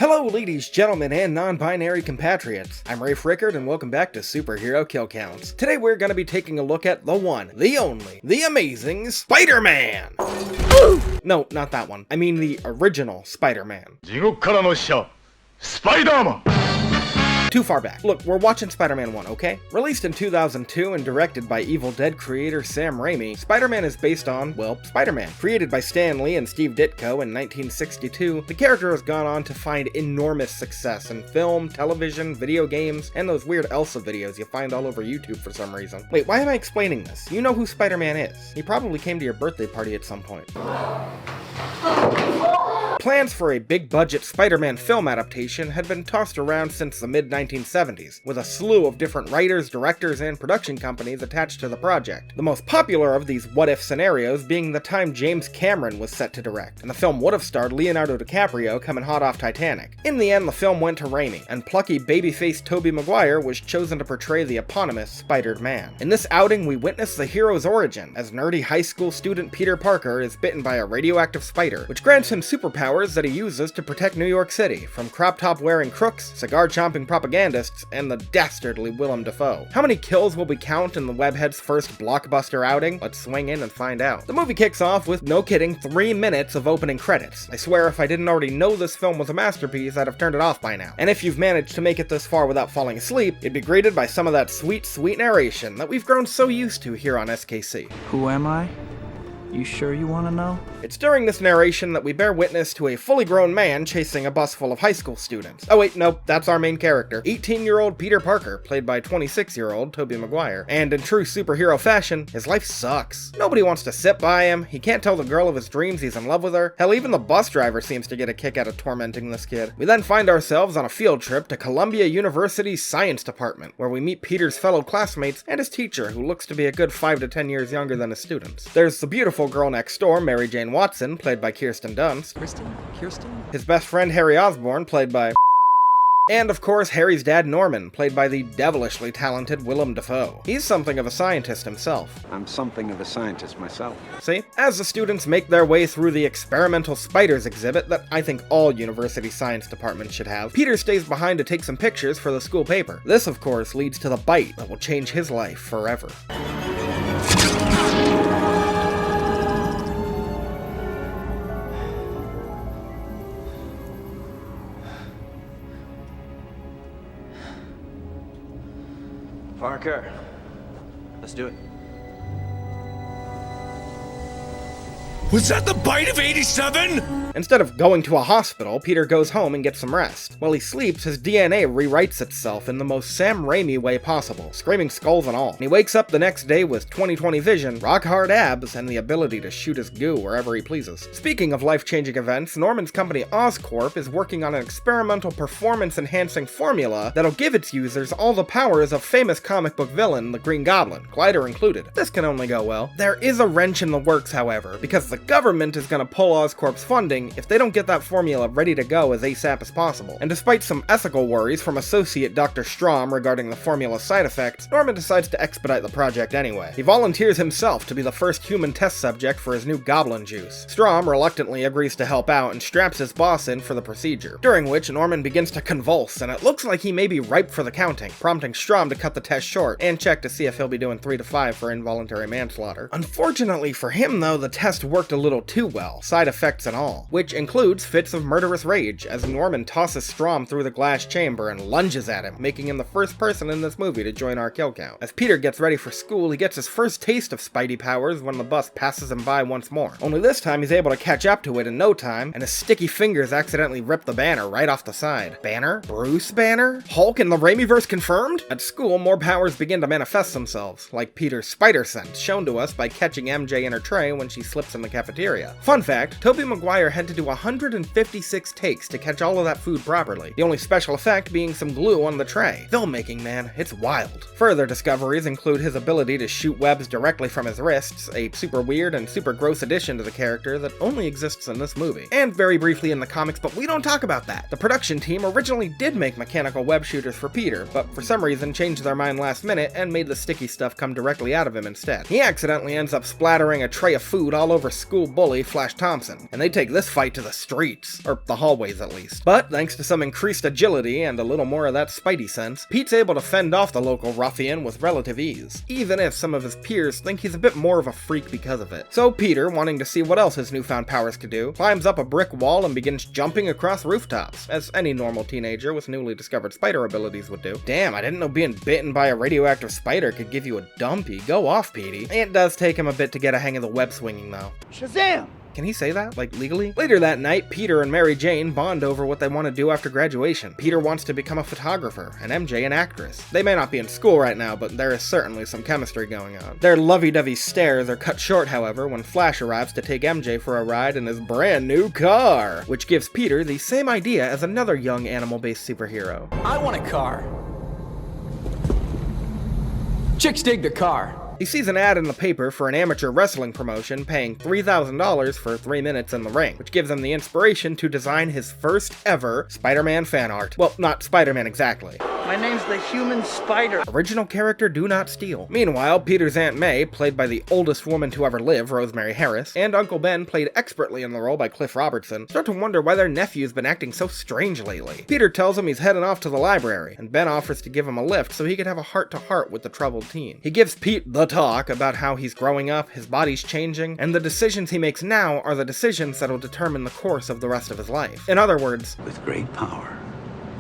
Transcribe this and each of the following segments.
Hello ladies, gentlemen, and non-binary compatriots. I'm Rafe Rickard and welcome back to Superhero Kill Counts. Today we're going to be taking a look at the one, the only, the amazing Spider-Man! No, not that one. I mean the original Spider-Man. 地獄からの使者スパイダーマン Too far back. Look, we're watching Spider-Man 1, okay? Released in 2002 and directed by Evil Dead creator Sam Raimi, Spider-Man is based on, well, Spider-Man. Created by Stan Lee and Steve Ditko in 1962, the character has gone on to find enormous success in film, television, video games, and those weird Elsa videos you find all over YouTube for some reason. Wait, why am I explaining this? You know who Spider-Man is. He probably came to your birthday party at some point. Plans for a big-budget Spider-Man film adaptation had been tossed around since the mid-1970s, with a slew of different writers, directors, and production companies attached to the project. The most popular of these what-if scenarios being the time James Cameron was set to direct, and the film would have starred Leonardo DiCaprio coming hot off Titanic. In the end, the film went to Raimi, and plucky babyface Tobey Maguire was chosen to portray the eponymous Spider-Man. In this outing, we witness the hero's origin, as nerdy high school student Peter Parker is bitten by a radioactive spider, which grants him superpowers that he uses to protect New York City from crop-top-wearing crooks, cigar-chomping propagandists, and the dastardly Willem Dafoe. How many kills will we count in the webhead's first blockbuster outing? Let's swing in and find out. The movie kicks off with, no kidding, 3 minutes of opening credits. I swear if I didn't already know this film was a masterpiece, I'd have turned it off by now. And if you've managed to make it this far without falling asleep, you'd be greeted by some of that sweet, sweet narration that we've grown so used to here on SKC. Who am I? You sure you want to know? It's during this narration that we bear witness to a fully grown man chasing a bus full of high school students. Oh wait, no, that's our main character. 18-year-old Peter Parker, played by 26-year-old Tobey Maguire. And in true superhero fashion, his life sucks. Nobody wants to sit by him, he can't tell the girl of his dreams he's in love with her. Hell, even the bus driver seems to get a kick out of tormenting this kid. We then find ourselves on a field trip to Columbia University's science department, where we meet Peter's fellow classmates and his teacher, who looks to be a good 5 to 10 years younger than his students. There's the beautiful girl next door, Mary Jane Watson, played by Kirsten Dunst. Kirsten? His best friend Harry Osborn, played by... And of course, Harry's dad Norman, played by the devilishly talented Willem Dafoe. He's something of a scientist himself. I'm something of a scientist myself. See? As the students make their way through the experimental spiders exhibit that I think all university science departments should have, Peter stays behind to take some pictures for the school paper. This, of course, leads to the bite that will change his life forever. Parker, let's do it. Was that the bite of 87? Instead of going to a hospital, Peter goes home and gets some rest. While he sleeps, his DNA rewrites itself in the most Sam Raimi way possible, screaming skulls and all. And he wakes up the next day with 20/20 vision, rock-hard abs, and the ability to shoot his goo wherever he pleases. Speaking of life-changing events, Norman's company Oscorp is working on an experimental performance-enhancing formula that'll give its users all the powers of famous comic book villain, the Green Goblin, glider included. This can only go well. There is a wrench in the works, however, because the government is going to pull Oscorp's funding if they don't get that formula ready to go as ASAP as possible. And despite some ethical worries from associate Dr. Strom regarding the formula's side effects, Norman decides to expedite the project anyway. He volunteers himself to be the first human test subject for his new goblin juice. Strom reluctantly agrees to help out and straps his boss in for the procedure, during which Norman begins to convulse, and it looks like he may be ripe for the counting, prompting Strom to cut the test short and check to see if he'll be doing 3 to 5 for involuntary manslaughter. Unfortunately for him though, the test worked a little too well, side effects and all, which includes fits of murderous rage as Norman tosses Strom through the glass chamber and lunges at him, making him the first person in this movie to join our kill count. As Peter gets ready for school, he gets his first taste of Spidey powers when the bus passes him by once more. Only this time he's able to catch up to it in no time, and his sticky fingers accidentally rip the banner right off the side. Banner? Bruce Banner? Hulk and the Raimiverse confirmed? At school, more powers begin to manifest themselves, like Peter's spider sense, shown to us by catching MJ in her tray when she slips in the cafeteria. Fun fact, Tobey Maguire had to do 156 takes to catch all of that food properly, the only special effect being some glue on the tray. Filmmaking, man, it's wild. Further discoveries include his ability to shoot webs directly from his wrists, a super weird and super gross addition to the character that only exists in this movie, and very briefly in the comics, but we don't talk about that. The production team originally did make mechanical web shooters for Peter, but for some reason changed their mind last minute and made the sticky stuff come directly out of him instead. He accidentally ends up splattering a tray of food all over school bully Flash Thompson, and they take this fight to the streets, or the hallways at least. But thanks to some increased agility and a little more of that Spidey sense, Pete's able to fend off the local ruffian with relative ease, even if some of his peers think he's a bit more of a freak because of it. So Peter, wanting to see what else his newfound powers could do, climbs up a brick wall and begins jumping across rooftops, as any normal teenager with newly discovered spider abilities would do. Damn, I didn't know being bitten by a radioactive spider could give you a dumpy. Go off, Petey. It does take him a bit to get a hang of the web swinging though. Shazam! Can he say that, like, legally? Later that night, Peter and Mary Jane bond over what they want to do after graduation. Peter wants to become a photographer, and MJ an actress. They may not be in school right now, but there is certainly some chemistry going on. Their lovey-dovey stares are cut short, however, when Flash arrives to take MJ for a ride in his brand new car, which gives Peter the same idea as another young animal-based superhero. I want a car. Chicks dig the car. He sees an ad in the paper for an amateur wrestling promotion paying $3,000 for 3 minutes in the ring, which gives him the inspiration to design his first ever Spider-Man fan art. Well, not Spider-Man exactly. My name's the Human Spider. Original character do not steal. Meanwhile, Peter's Aunt May, played by the oldest woman to ever live, Rosemary Harris, and Uncle Ben, played expertly in the role by Cliff Robertson, start to wonder why their nephew's been acting so strange lately. Peter tells him he's heading off to the library, and Ben offers to give him a lift so he could have a heart-to-heart with the troubled teen. He gives Pete the talk about how he's growing up, his body's changing, and the decisions he makes now are the decisions that'll determine the course of the rest of his life. In other words, with great power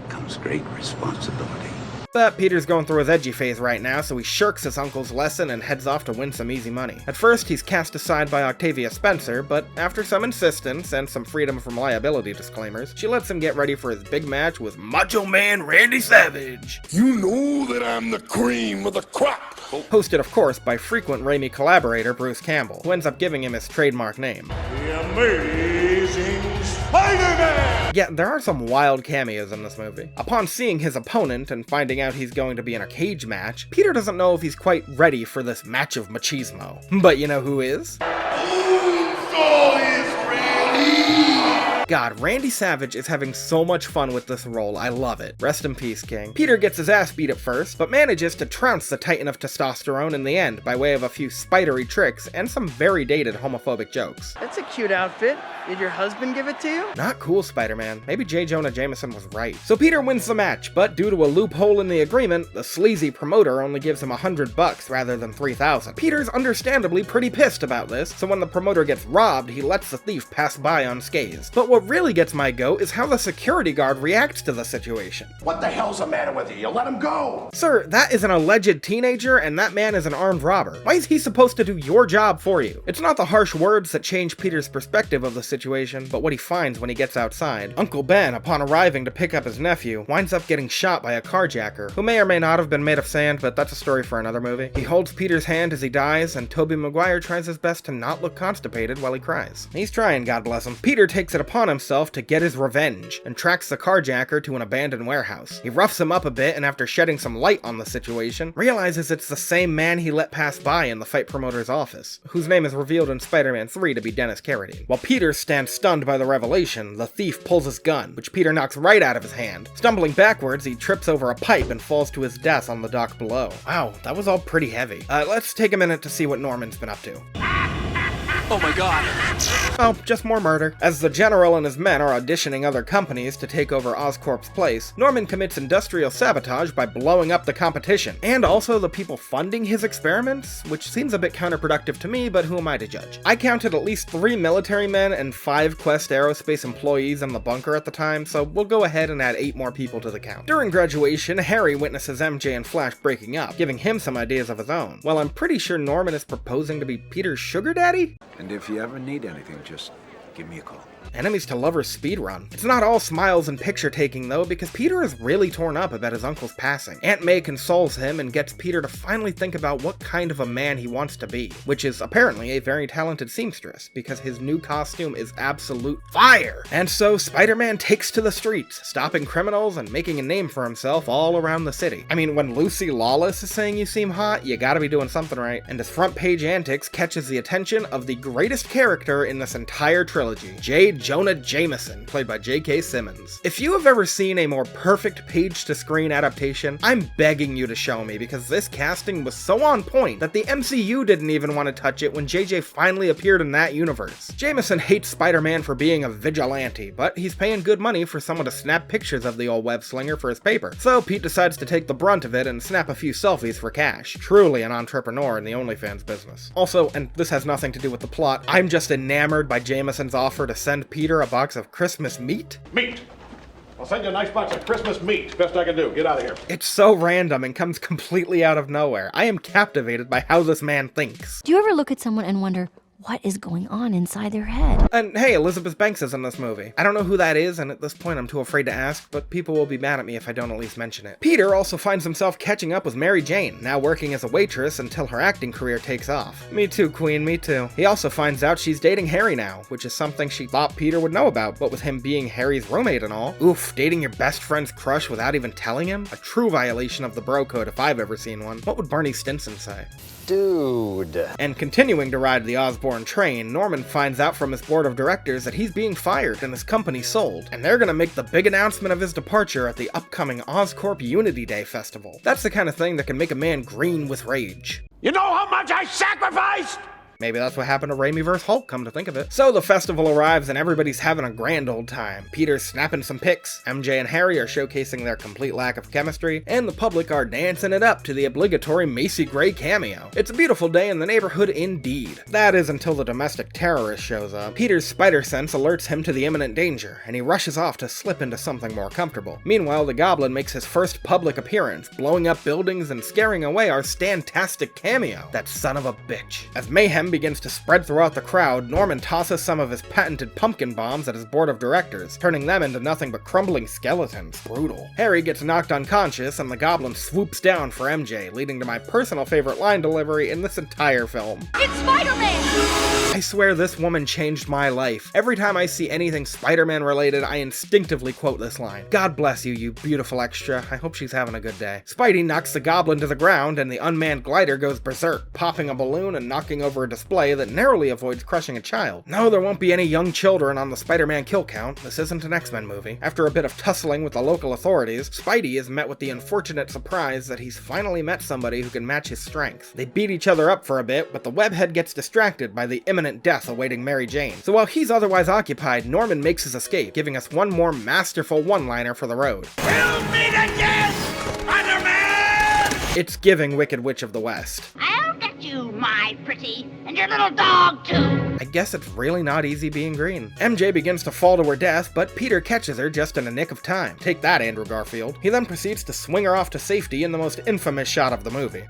comes great responsibility. But Peter's going through his edgy phase right now, so he shirks his uncle's lesson and heads off to win some easy money. At first, he's cast aside by Octavia Spencer, but after some insistence and some freedom from liability disclaimers, she lets him get ready for his big match with Macho Man Randy Savage. You know that I'm the cream of the crop. Hosted, of course, by frequent Raimi collaborator Bruce Campbell, who ends up giving him his trademark name. The Amazing Spider-Man! Yeah, there are some wild cameos in this movie. Upon seeing his opponent and finding out he's going to be in a cage match, Peter doesn't know if he's quite ready for this match of machismo. But you know who is? God, Randy Savage is having so much fun with this role, I love it. Rest in peace, King. Peter gets his ass beat at first, but manages to trounce the titan of testosterone in the end by way of a few spidery tricks and some very dated homophobic jokes. That's a cute outfit. Did your husband give it to you? Not cool, Spider-Man. Maybe J. Jonah Jameson was right. So Peter wins the match, but due to a loophole in the agreement, the sleazy promoter only gives him $100 rather than $3,000. Peter's understandably pretty pissed about this, so when the promoter gets robbed, he lets the thief pass by unscathed. But what really gets my goat is how the security guard reacts to the situation. What the hell's the matter with you? You let him go! Sir, that is an alleged teenager, and that man is an armed robber. Why is he supposed to do your job for you? It's not the harsh words that change Peter's perspective of the situation, but what he finds when he gets outside. Uncle Ben, upon arriving to pick up his nephew, winds up getting shot by a carjacker, who may or may not have been made of sand, but that's a story for another movie. He holds Peter's hand as he dies, and Tobey Maguire tries his best to not look constipated while he cries. He's trying, God bless him. Peter takes it upon himself to get his revenge, and tracks the carjacker to an abandoned warehouse. He roughs him up a bit, and after shedding some light on the situation, realizes it's the same man he let pass by in the fight promoter's office, whose name is revealed in Spider-Man 3 to be Dennis Carradine. While Peter stands stunned by the revelation, the thief pulls his gun, which Peter knocks right out of his hand. Stumbling backwards, he trips over a pipe and falls to his death on the dock below. Wow, that was all pretty heavy. Let's take a minute to see what Norman's been up to. Oh my god. Oh, just more murder. As the General and his men are auditioning other companies to take over Oscorp's place, Norman commits industrial sabotage by blowing up the competition, and also the people funding his experiments, which seems a bit counterproductive to me, but who am I to judge? I counted at least 3 military men and 5 Quest Aerospace employees in the bunker at the time, so we'll go ahead and add 8 more people to the count. During graduation, Harry witnesses MJ and Flash breaking up, giving him some ideas of his own. Well, I'm pretty sure Norman is proposing to be Peter's sugar daddy? And if you ever need anything, just give me a call. Enemies to Lovers speedrun. It's not all smiles and picture taking though, because Peter is really torn up about his uncle's passing. Aunt May consoles him and gets Peter to finally think about what kind of a man he wants to be, which is apparently a very talented seamstress, because his new costume is absolute fire! And so Spider-Man takes to the streets, stopping criminals and making a name for himself all around the city. I mean, when Lucy Lawless is saying you seem hot, you gotta be doing something right. And his front page antics catches the attention of the greatest character in this entire trilogy, J. Jonah Jameson, played by J.K. Simmons. If you have ever seen a more perfect page-to-screen adaptation, I'm begging you to show me, because this casting was so on point that the MCU didn't even want to touch it when JJ finally appeared in that universe. Jameson hates Spider-Man for being a vigilante, but he's paying good money for someone to snap pictures of the old web slinger for his paper, so Pete decides to take the brunt of it and snap a few selfies for cash. Truly an entrepreneur in the OnlyFans business. Also, and this has nothing to do with the plot, I'm just enamored by Jameson's offer to send Peter a box of Christmas meat. Meat. I'll send you a nice box of Christmas meat. Best I can do. Get out of here. It's so random and comes completely out of nowhere. I am captivated by how this man thinks. Do you ever look at someone and wonder, what is going on inside their head? And hey, Elizabeth Banks is in this movie. I don't know who that is, and at this point I'm too afraid to ask, but people will be mad at me if I don't at least mention it. Peter also finds himself catching up with Mary Jane, now working as a waitress until her acting career takes off. Me too, Queen, me too. He also finds out she's dating Harry now, which is something she thought Peter would know about, but with him being Harry's roommate and all. Oof, dating your best friend's crush without even telling him? A true violation of the bro code if I've ever seen one. What would Barney Stinson say? Dude. And continuing to ride the Osborn train, Norman finds out from his board of directors that he's being fired and his company sold, and they're gonna make the big announcement of his departure at the upcoming Oscorp Unity Day festival. That's the kind of thing that can make a man green with rage. You know how much I sacrificed? Maybe that's what happened to Raimi vs. Hulk, come to think of it. So the festival arrives and everybody's having a grand old time. Peter's snapping some pics, MJ and Harry are showcasing their complete lack of chemistry, and the public are dancing it up to the obligatory Macy Gray cameo. It's a beautiful day in the neighborhood indeed. That is until the domestic terrorist shows up. Peter's spider sense alerts him to the imminent danger, and he rushes off to slip into something more comfortable. Meanwhile, the Goblin makes his first public appearance, blowing up buildings and scaring away our Stantastic cameo, that son of a bitch. As mayhem begins to spread throughout the crowd, Norman tosses some of his patented pumpkin bombs at his board of directors, turning them into nothing but crumbling skeletons. Brutal. Harry gets knocked unconscious, and the Goblin swoops down for MJ, leading to my personal favorite line delivery in this entire film. It's Spider-Man! I swear this woman changed my life. Every time I see anything Spider-Man related, I instinctively quote this line. God bless you, you beautiful extra. I hope she's having a good day. Spidey knocks the Goblin to the ground, and the unmanned glider goes berserk, popping a balloon and knocking over a display that narrowly avoids crushing a child. No, there won't be any young children on the Spider-Man kill count. This isn't an X-Men movie. After a bit of tussling with the local authorities, Spidey is met with the unfortunate surprise that he's finally met somebody who can match his strength. They beat each other up for a bit, but the webhead gets distracted by the imminent death awaiting Mary Jane. So while he's otherwise occupied, Norman makes his escape, giving us one more masterful one-liner for the road. We'll meet again, Spider-Man! It's giving Wicked Witch of the West. I'll get you, my pretty, and your little dog, too. I guess it's really not easy being green. MJ begins to fall to her death, but Peter catches her just in a nick of time. Take that, Andrew Garfield. He then proceeds to swing her off to safety in the most infamous shot of the movie.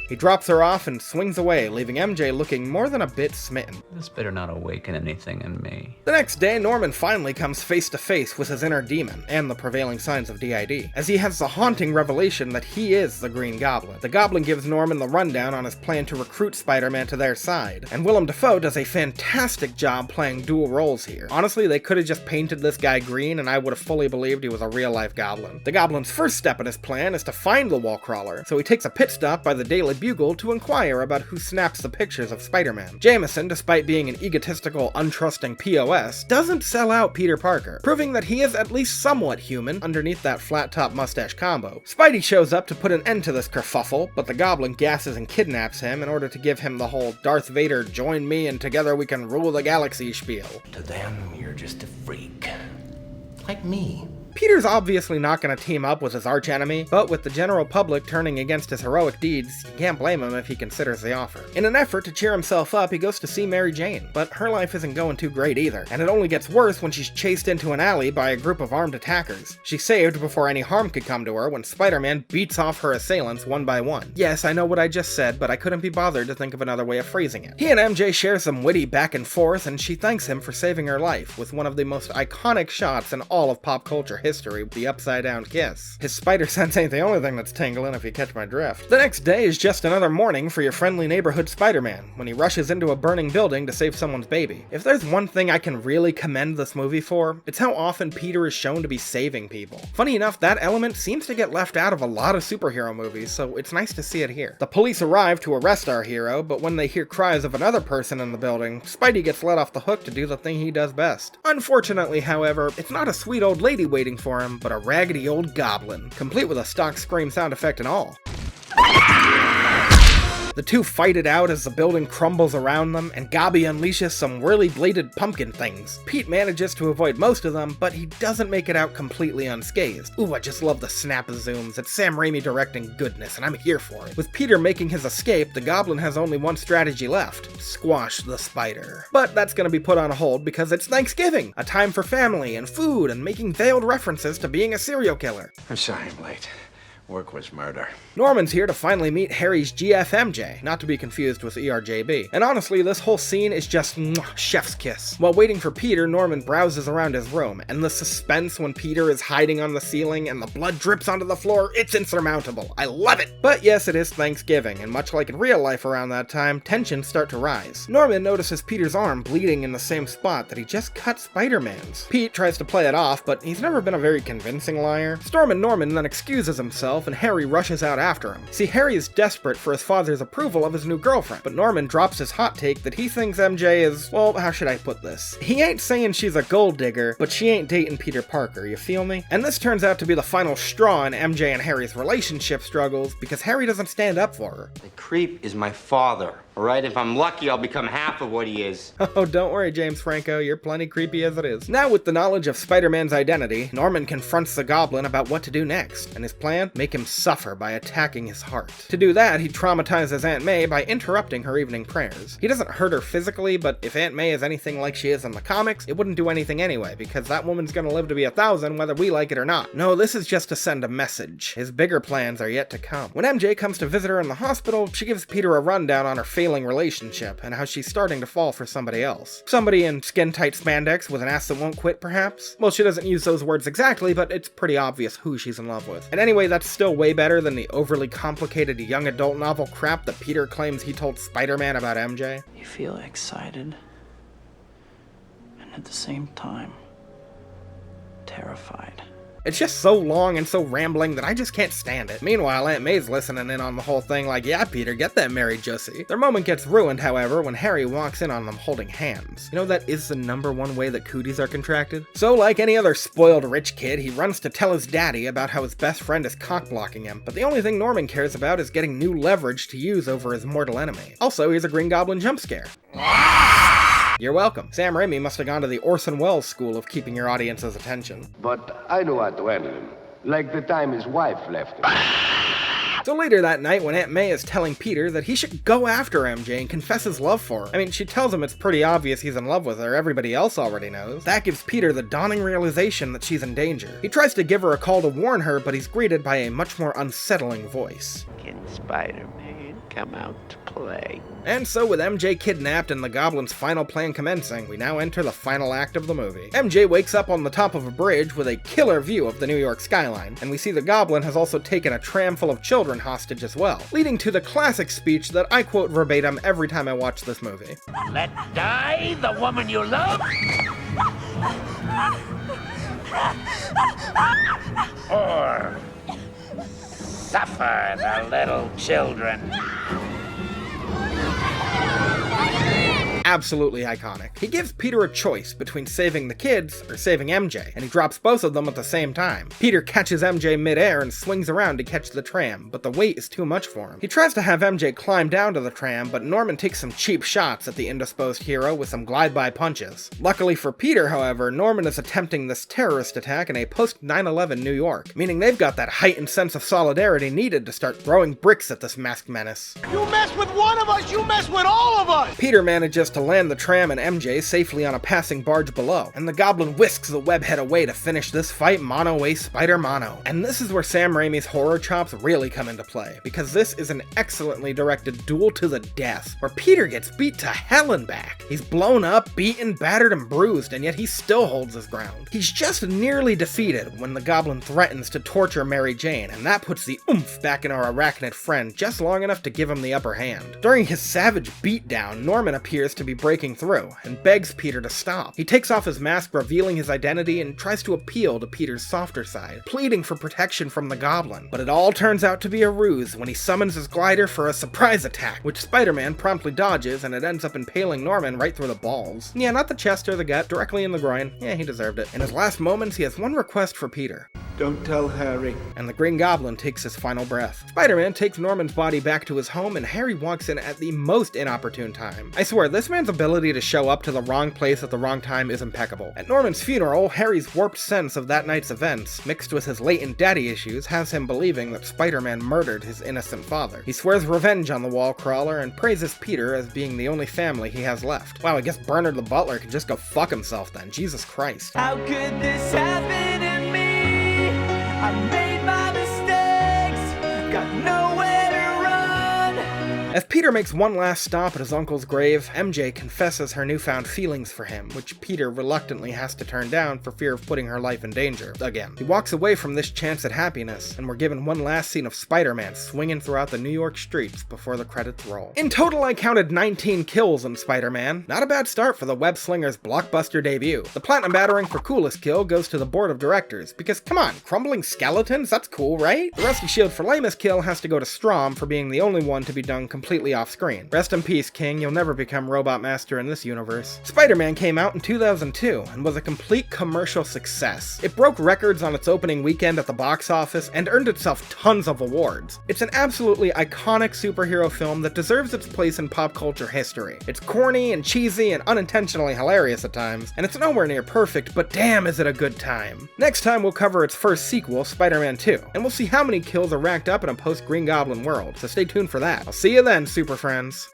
He drops her off and swings away, leaving MJ looking more than a bit smitten. This better not awaken anything in me. The next day, Norman finally comes face to face with his inner demon, and the prevailing signs of DID, as he has the haunting revelation that he is the Green Goblin. The Goblin gives Norman the rundown on his plan to recruit Spider-Man to their side, and Willem Dafoe does a fantastic job playing dual roles here. Honestly, they could have just painted this guy green and I would have fully believed he was a real-life Goblin. The Goblin's first step in his plan is to find the wall crawler, so he takes a pit stop by the Daily Bugle to inquire about who snaps the pictures of Spider-Man. Jameson, despite being an egotistical, untrusting POS, doesn't sell out Peter Parker, proving that he is at least somewhat human underneath that flat-top mustache combo. Spidey shows up to put an end to this kerfuffle, but the Goblin gasses and kidnaps him in order to give him the whole Darth Vader join me and together we can rule the galaxy spiel. To them, you're just a freak. Like me. Peter's obviously not going to team up with his archenemy, but with the general public turning against his heroic deeds, you can't blame him if he considers the offer. In an effort to cheer himself up, he goes to see Mary Jane, but her life isn't going too great either, and it only gets worse when she's chased into an alley by a group of armed attackers. She's saved before any harm could come to her when Spider-Man beats off her assailants one by one. Yes, I know what I just said, but I couldn't be bothered to think of another way of phrasing it. He and MJ share some witty back and forth, and she thanks him for saving her life, with one of the most iconic shots in all of pop culture history with the upside down kiss. His spider sense ain't the only thing that's tingling, if you catch my drift. The next day is just another morning for your friendly neighborhood Spider-Man, when he rushes into a burning building to save someone's baby. If there's one thing I can really commend this movie for, it's how often Peter is shown to be saving people. Funny enough, that element seems to get left out of a lot of superhero movies, so it's nice to see it here. The police arrive to arrest our hero, but when they hear cries of another person in the building, Spidey gets let off the hook to do the thing he does best. Unfortunately, however, it's not a sweet old lady waiting for him, but a raggedy old goblin, complete with a stock scream sound effect and all. The two fight it out as the building crumbles around them, and Gobby unleashes some whirly-bladed pumpkin things. Pete manages to avoid most of them, but he doesn't make it out completely unscathed. Ooh, I just love the snap zooms. It's Sam Raimi directing goodness, and I'm here for it. With Peter making his escape, the Goblin has only one strategy left: squash the spider. But that's gonna be put on hold because it's Thanksgiving, a time for family and food and making veiled references to being a serial killer. I'm sorry I'm late. Work was murder. Norman's here to finally meet Harry's GFMJ, not to be confused with ERJB. And honestly, this whole scene is just chef's kiss. While waiting for Peter, Norman browses around his room, and the suspense when Peter is hiding on the ceiling and the blood drips onto the floor, it's insurmountable. I love it! But yes, it is Thanksgiving, and much like in real life around that time, tensions start to rise. Norman notices Peter's arm bleeding in the same spot that he just cut Spider-Man's. Pete tries to play it off, but he's never been a very convincing liar. Storm and Norman then excuses himself, and Harry rushes out after him. See, Harry is desperate for his father's approval of his new girlfriend, but Norman drops his hot take that he thinks MJ is, well, how should I put this? He ain't saying she's a gold digger, but she ain't dating Peter Parker, you feel me? And this turns out to be the final straw in MJ and Harry's relationship struggles, because Harry doesn't stand up for her. The creep is my father, alright? If I'm lucky, I'll become half of what he is. Oh, don't worry, James Franco, you're plenty creepy as it is. Now, with the knowledge of Spider-Man's identity, Norman confronts the Goblin about what to do next, and his plan? Make him suffer by attacking his heart. To do that, he traumatizes Aunt May by interrupting her evening prayers. He doesn't hurt her physically, but if Aunt May is anything like she is in the comics, it wouldn't do anything anyway, because that woman's gonna live to be 1,000 whether we like it or not. No, this is just to send a message. His bigger plans are yet to come. When MJ comes to visit her in the hospital, she gives Peter a rundown on her failing relationship, and how she's starting to fall for somebody else. Somebody in skin-tight spandex with an ass that won't quit, perhaps? Well, she doesn't use those words exactly, but it's pretty obvious who she's in love with. And anyway, that's still way better than the overly complicated young adult novel crap that Peter claims he told Spider-Man about MJ. You feel excited, and at the same time, terrified. It's just so long and so rambling that I just can't stand it. Meanwhile, Aunt May's listening in on the whole thing like, yeah, Peter, get that Mary Jussie. Their moment gets ruined, however, when Harry walks in on them holding hands. You know that is the #1 way that cooties are contracted? So like any other spoiled rich kid, he runs to tell his daddy about how his best friend is cock-blocking him, but the only thing Norman cares about is getting new leverage to use over his mortal enemy. Also, here's a Green Goblin jump scare. You're welcome. Sam Raimi must have gone to the Orson Welles school of keeping your audience's attention. But I know how to handle him. Like the time his wife left him. So later that night, when Aunt May is telling Peter that he should go after MJ and confess his love for her. I mean, she tells him it's pretty obvious he's in love with her, everybody else already knows. That gives Peter the dawning realization that she's in danger. He tries to give her a call to warn her, but he's greeted by a much more unsettling voice. Can Spider-Man come out to play? And so with MJ kidnapped and the Goblin's final plan commencing, we now enter the final act of the movie. MJ wakes up on the top of a bridge with a killer view of the New York skyline, and we see the Goblin has also taken a tram full of children hostage as well, leading to the classic speech that I quote verbatim every time I watch this movie. Let die the woman you love? Or suffer the little children? Absolutely iconic. He gives Peter a choice between saving the kids or saving MJ, and he drops both of them at the same time. Peter catches MJ midair and swings around to catch the tram, but the weight is too much for him. He tries to have MJ climb down to the tram, but Norman takes some cheap shots at the indisposed hero with some glide-by punches. Luckily for Peter, however, Norman is attempting this terrorist attack in a post-9/11 New York, meaning they've got that heightened sense of solidarity needed to start throwing bricks at this masked menace. You mess with one of us, you mess with all of us! Peter manages to land the tram and MJ safely on a passing barge below, and the Goblin whisks the webhead away to finish this fight mono a Spider-Mano. And this is where Sam Raimi's horror chops really come into play, because this is an excellently directed duel to the death, where Peter gets beat to hell and back. He's blown up, beaten, battered, and bruised, and yet he still holds his ground. He's just nearly defeated when the Goblin threatens to torture Mary Jane, and that puts the oomph back in our arachnid friend just long enough to give him the upper hand. During his savage beatdown, Norman appears to be breaking through, and begs Peter to stop. He takes off his mask, revealing his identity, and tries to appeal to Peter's softer side, pleading for protection from the Goblin. But it all turns out to be a ruse when he summons his glider for a surprise attack, which Spider-Man promptly dodges, and it ends up impaling Norman right through the balls. Yeah, not the chest or the gut, directly in the groin. Yeah, he deserved it. In his last moments, he has one request for Peter. Don't tell Harry. And the Green Goblin takes his final breath. Spider-Man takes Norman's body back to his home, and Harry walks in at the most inopportune time. I swear, this man's ability to show up to the wrong place at the wrong time is impeccable. At Norman's funeral, Harry's warped sense of that night's events, mixed with his latent daddy issues, has him believing that Spider-Man murdered his innocent father. He swears revenge on the wall crawler and praises Peter as being the only family he has left. Wow, I guess Bernard the Butler could just go fuck himself then. Jesus Christ. How could this happen to me? I made my mistakes, got nowhere to run. As Peter makes one last stop at his uncle's grave, MJ confesses her newfound feelings for him, which Peter reluctantly has to turn down for fear of putting her life in danger. Again, he walks away from this chance at happiness, and we're given one last scene of Spider-Man swinging throughout the New York streets before the credits roll. In total, I counted 19 kills in Spider-Man. Not a bad start for the web slinger's blockbuster debut. The platinum battering for coolest kill goes to the board of directors, because come on, crumbling skeletons? That's cool, right? The Rusty Shield for lamest kill has to go to Strom for being the only one to be done completely off screen. Rest in peace, King, you'll never become Robot Master in this universe. Spider-Man came out in 2002 and was a complete commercial success. It broke records on its opening weekend at the box office and earned itself tons of awards. It's an absolutely iconic superhero film that deserves its place in pop culture history. It's corny and cheesy and unintentionally hilarious at times, and it's nowhere near perfect, but damn is it a good time. Next time we'll cover its first sequel, Spider-Man 2, and we'll see how many kills are racked up in a post-Green Goblin world, so stay tuned for that. I'll see you then, Super Friends.